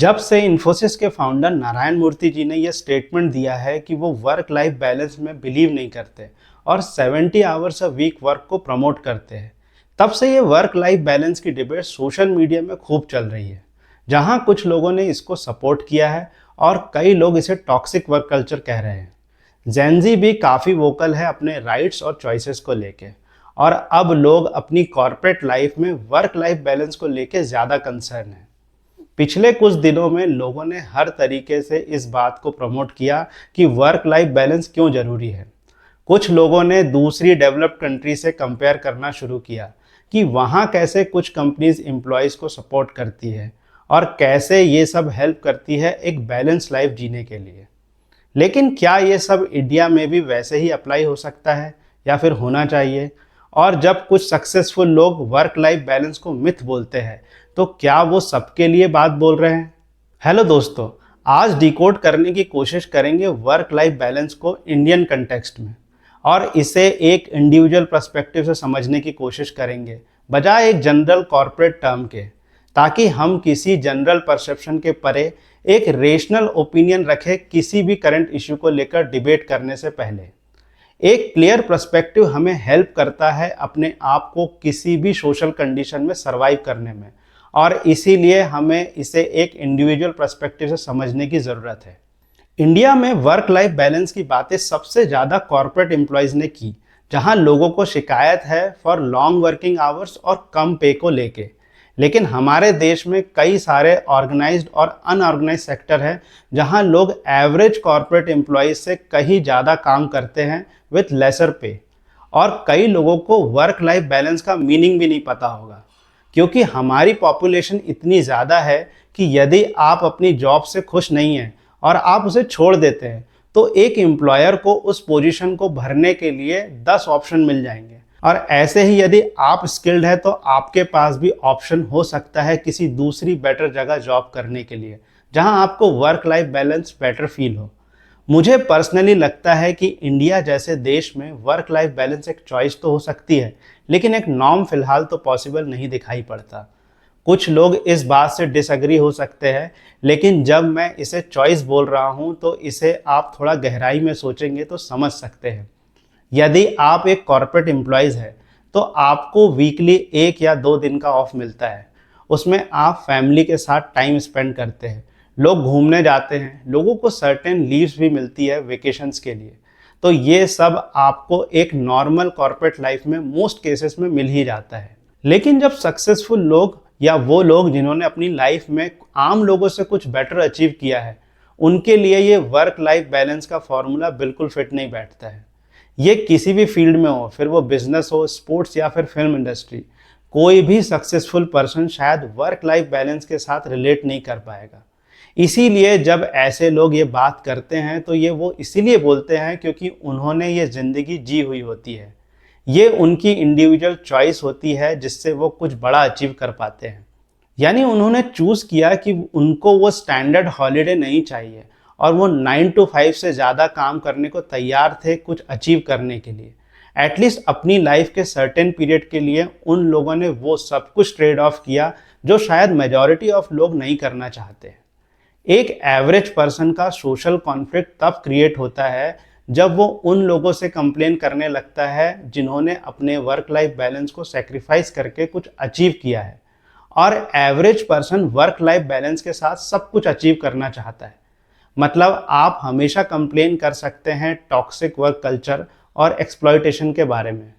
जब से इन्फोसिस के फाउंडर नारायण मूर्ति जी ने यह स्टेटमेंट दिया है कि वो वर्क लाइफ बैलेंस में बिलीव नहीं करते और 70 आवर्स अ वीक वर्क को प्रमोट करते हैं, तब से ये वर्क लाइफ बैलेंस की डिबेट सोशल मीडिया में खूब चल रही है। जहां कुछ लोगों ने इसको सपोर्ट किया है और कई लोग इसे टॉक्सिक वर्क कल्चर कह रहे हैं। जेनजी भी काफ़ी वोकल है अपने राइट्स और चॉइसेस को लेके, और अब लोग अपनी कॉर्पोरेट लाइफ में वर्क लाइफ बैलेंस को लेके ज़्यादा कंसर्न है। पिछले कुछ दिनों में लोगों ने हर तरीके से इस बात को प्रमोट किया कि वर्क लाइफ बैलेंस क्यों ज़रूरी है। कुछ लोगों ने दूसरी डेवलप्ड कंट्री से कंपेयर करना शुरू किया कि वहाँ कैसे कुछ कंपनीज एम्प्लॉयज़ को सपोर्ट करती है और कैसे ये सब हेल्प करती है एक बैलेंस लाइफ जीने के लिए। लेकिन क्या ये सब इंडिया में भी वैसे ही अप्लाई हो सकता है या फिर होना चाहिए? और जब कुछ सक्सेसफुल लोग वर्क लाइफ बैलेंस को मिथ बोलते हैं, तो क्या वो सबके लिए बात बोल रहे हैं? हेलो दोस्तों, आज डिकोड करने की कोशिश करेंगे वर्क लाइफ बैलेंस को इंडियन कंटेक्स्ट में, और इसे एक इंडिविजुअल पर्सपेक्टिव से समझने की कोशिश करेंगे बजाय एक जनरल कॉर्पोरेट टर्म के, ताकि हम किसी जनरल परसेप्शन के परे एक रेशनल ओपिनियन रखें किसी भी करंट इश्यू को लेकर डिबेट करने से पहले। एक क्लियर पर्सपेक्टिव हमें हेल्प करता है अपने आप को किसी भी सोशल कंडीशन में सर्वाइव करने में, और इसीलिए हमें इसे एक इंडिविजुअल पर्सपेक्टिव से समझने की ज़रूरत है। इंडिया में वर्क लाइफ बैलेंस की बातें सबसे ज़्यादा कॉर्पोरेट एम्प्लॉयज़ ने की, जहां लोगों को शिकायत है फॉर लॉन्ग वर्किंग आवर्स और कम पे को लेके। लेकिन हमारे देश में कई सारे ऑर्गेनाइज्ड और अनऑर्गेनाइज्ड सेक्टर हैं जहां लोग एवरेज कॉर्पोरेट एम्प्लॉयज़ से कहीं ज़्यादा काम करते हैं विथ लेसर पे, और कई लोगों को वर्क लाइफ बैलेंस का मीनिंग भी नहीं पता होगा, क्योंकि हमारी पॉपुलेशन इतनी ज़्यादा है कि यदि आप अपनी जॉब से खुश नहीं हैं और आप उसे छोड़ देते हैं, तो एक एम्प्लॉयर को उस पोजीशन को भरने के लिए 10 ऑप्शन मिल जाएंगे। और ऐसे ही यदि आप स्किल्ड है तो आपके पास भी ऑप्शन हो सकता है किसी दूसरी बेटर जगह जॉब करने के लिए, जहां आपको work life balance better feel हो। मुझे पर्सनली लगता है कि इंडिया जैसे देश में वर्क लाइफ बैलेंस एक चॉइस तो हो सकती है, लेकिन एक नॉर्म फिलहाल तो पॉसिबल नहीं दिखाई पड़ता। कुछ लोग इस बात से डिसएग्री हो सकते हैं, लेकिन जब मैं इसे चॉइस बोल रहा हूं तो इसे आप थोड़ा गहराई में सोचेंगे तो समझ सकते हैं। यदि आप एक कॉर्पोरेट एम्प्लॉयज़ है तो आपको वीकली 1 या 2 दिन का ऑफ मिलता है। उसमें आप फैमिली के साथ टाइम स्पेंड करते हैं, लोग घूमने जाते हैं, लोगों को सर्टेन लीव्स भी मिलती है वेकेशंस के लिए। तो ये सब आपको एक नॉर्मल कॉर्पोरेट लाइफ में मोस्ट केसेस में मिल ही जाता है। लेकिन जब सक्सेसफुल लोग या वो लोग जिन्होंने अपनी लाइफ में आम लोगों से कुछ बेटर अचीव किया है, उनके लिए ये वर्क लाइफ बैलेंस का फॉर्मूला बिल्कुल फिट नहीं बैठता है। ये किसी भी फील्ड में हो, फिर वो बिजनेस हो, स्पोर्ट्स या फिर फिल्म इंडस्ट्री, कोई भी सक्सेसफुल पर्सन शायद वर्क लाइफ बैलेंस के साथ रिलेट नहीं कर पाएगा। इसीलिए जब ऐसे लोग ये बात करते हैं तो ये वो इसीलिए बोलते हैं क्योंकि उन्होंने ये ज़िंदगी जी हुई होती है। ये उनकी इंडिविजुअल चॉइस होती है जिससे वो कुछ बड़ा अचीव कर पाते हैं। यानी उन्होंने चूज़ किया कि उनको वो स्टैंडर्ड हॉलीडे नहीं चाहिए, और वो 9 to 5 से ज़्यादा काम करने को तैयार थे कुछ अचीव करने के लिए। एटलीस्ट अपनी लाइफ के सर्टेन पीरियड के लिए उन लोगों ने वो सब कुछ ट्रेड ऑफ किया जो शायद मेजॉरिटी ऑफ लोग नहीं करना चाहते। एक एवरेज पर्सन का सोशल कॉन्फ्लिक्ट तब क्रिएट होता है जब वो उन लोगों से कंप्लेन करने लगता है जिन्होंने अपने वर्क लाइफ बैलेंस को सेक्रीफाइस करके कुछ अचीव किया है, और average person work life balance के साथ सब कुछ अचीव करना चाहता है। मतलब आप हमेशा कंप्लेन कर सकते हैं टॉक्सिक वर्क कल्चर और एक्सप्लॉयटेशन के बारे में,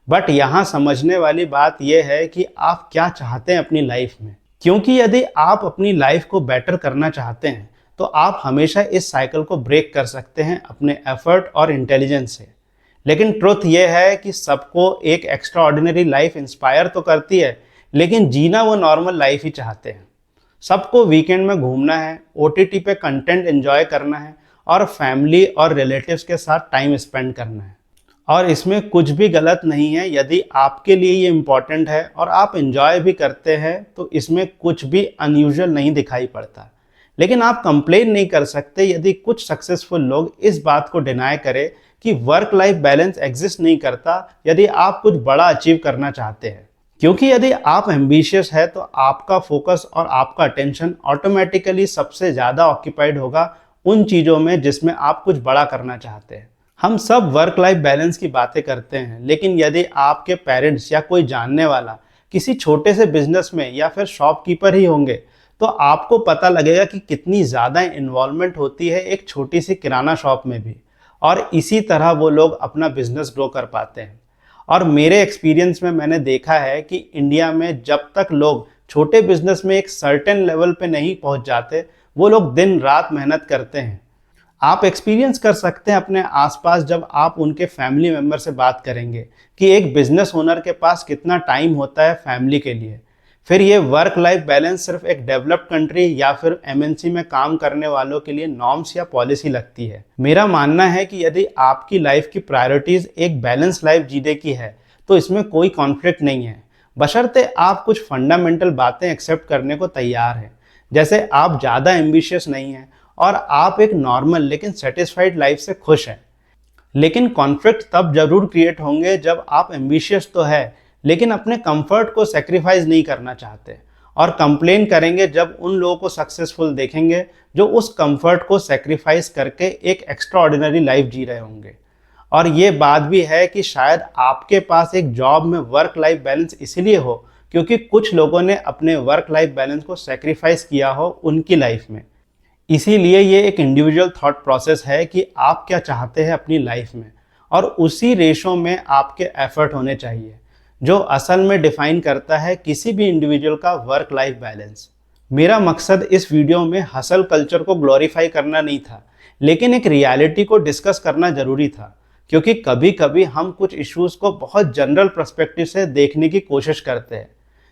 बट यहाँ समझने वाली बात यह है कि आप क्या चाहते हैं अपनी लाइफ में। क्योंकि यदि आप अपनी लाइफ को बेटर करना चाहते हैं तो आप हमेशा इस साइकिल को ब्रेक कर सकते हैं अपने एफर्ट और इंटेलिजेंस से। लेकिन ट्रुथ ये है कि सबको एक एक्स्ट्रा ऑर्डिनरी लाइफ इंस्पायर तो करती है, लेकिन जीना वो नॉर्मल लाइफ ही चाहते हैं। सबको वीकेंड में घूमना है, ओटीटी पे कंटेंट एंजॉय करना है, और फैमिली और रिलेटिव्स के साथ टाइम स्पेंड करना है। और इसमें कुछ भी गलत नहीं है यदि आपके लिए ये इम्पॉर्टेंट है और आप एंजॉय भी करते हैं, तो इसमें कुछ भी अनयूजुअल नहीं दिखाई पड़ता। लेकिन आप कंप्लेन नहीं कर सकते यदि कुछ सक्सेसफुल लोग इस बात को डिनाई करें कि वर्क लाइफ बैलेंस एग्जिस्ट नहीं करता यदि आप कुछ बड़ा अचीव करना चाहते हैं। क्योंकि यदि आप एम्बिशियस है तो आपका फोकस और आपका अटेंशन ऑटोमेटिकली सबसे ज़्यादा ऑक्यूपाइड होगा उन चीज़ों में जिसमें आप कुछ बड़ा करना चाहते हैं। हम सब वर्क लाइफ बैलेंस की बातें करते हैं, लेकिन यदि आपके पेरेंट्स या कोई जानने वाला किसी छोटे से बिजनेस में या फिर शॉपकीपर ही होंगे, तो आपको पता लगेगा कि कितनी ज़्यादा इन्वॉल्वमेंट होती है एक छोटी सी किराना शॉप में भी, और इसी तरह वो लोग अपना बिजनेस ग्रो कर पाते हैं। और मेरे एक्सपीरियंस में मैंने देखा है कि इंडिया में जब तक लोग छोटे बिजनेस में एक सर्टेन लेवल पे नहीं पहुंच जाते, वो लोग दिन रात मेहनत करते हैं। आप एक्सपीरियंस कर सकते हैं अपने आसपास जब आप उनके फैमिली मेम्बर से बात करेंगे कि एक बिजनेस ओनर के पास कितना टाइम होता है फैमिली के लिए। फिर ये वर्क लाइफ बैलेंस सिर्फ एक डेवलप्ड कंट्री या फिर एमएनसी में काम करने वालों के लिए नॉर्म्स या पॉलिसी लगती है। मेरा मानना है कि यदि आपकी लाइफ की प्रायोरिटीज एक बैलेंस लाइफ जीने की है तो इसमें कोई कॉन्फ्लिक्ट नहीं है, बशर्ते आप कुछ फंडामेंटल बातें एक्सेप्ट करने को तैयार हैं। जैसे आप ज़्यादा एम्बिशियस नहीं हैं और आप एक नॉर्मल लेकिन सेटिस्फाइड लाइफ से खुश हैं। लेकिन कॉन्फ्लिक्ट तब जरूर क्रिएट होंगे जब आप एम्बिशियस तो है लेकिन अपने कंफर्ट को सेक्रीफाइस नहीं करना चाहते, और कंप्लेन करेंगे जब उन लोगों को सक्सेसफुल देखेंगे जो उस कंफर्ट को सेक्रीफाइस करके एक एक्स्ट्रा ऑर्डिनरी लाइफ जी रहे होंगे। और ये बात भी है कि शायद आपके पास एक जॉब में वर्क लाइफ बैलेंस इसलिए हो क्योंकि कुछ लोगों ने अपने वर्क लाइफ बैलेंस को सेक्रीफाइस किया हो उनकी लाइफ में। इसीलिए ये एक इंडिविजुअल थॉट प्रोसेस है कि आप क्या चाहते हैं अपनी लाइफ में, और उसी रेशो में आपके एफर्ट होने चाहिए जो असल में डिफाइन करता है किसी भी इंडिविजुअल का वर्क लाइफ बैलेंस। मेरा मकसद इस वीडियो में हसल कल्चर को ग्लोरीफाई करना नहीं था, लेकिन एक रियलिटी को डिस्कस करना जरूरी था, क्योंकि कभी कभी हम कुछ इश्यूज को बहुत जनरल पर्सपेक्टिव से देखने की कोशिश करते हैं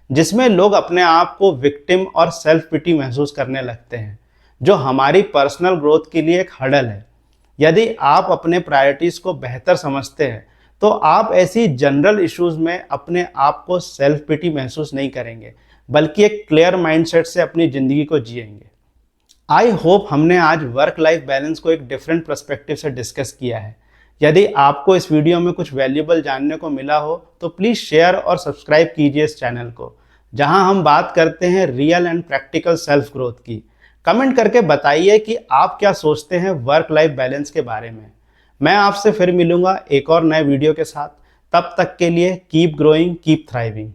जिसमें लोग अपने आप को विक्टिम और सेल्फ पिटी महसूस करने लगते हैं, जो हमारी पर्सनल ग्रोथ के लिए एक हर्डल है। यदि आप अपने प्रायोरिटीज़ को बेहतर समझते हैं तो आप ऐसी जनरल इश्यूज में अपने आप को सेल्फ पिटी महसूस नहीं करेंगे, बल्कि एक क्लियर माइंडसेट से अपनी ज़िंदगी को जिएंगे। आई होप हमने आज वर्क लाइफ बैलेंस को एक डिफरेंट पर्सपेक्टिव से डिस्कस किया है। यदि आपको इस वीडियो में कुछ वैल्यूबल जानने को मिला हो तो प्लीज़ शेयर और सब्सक्राइब कीजिए इस चैनल को, जहां हम बात करते हैं real and practical self growth की। कमेंट करके बताइए कि आप क्या सोचते हैं वर्क लाइफ बैलेंस के बारे में। मैं आपसे फिर मिलूंगा एक और नए वीडियो के साथ। तब तक के लिए कीप ग्रोइंग, कीप थ्राइविंग।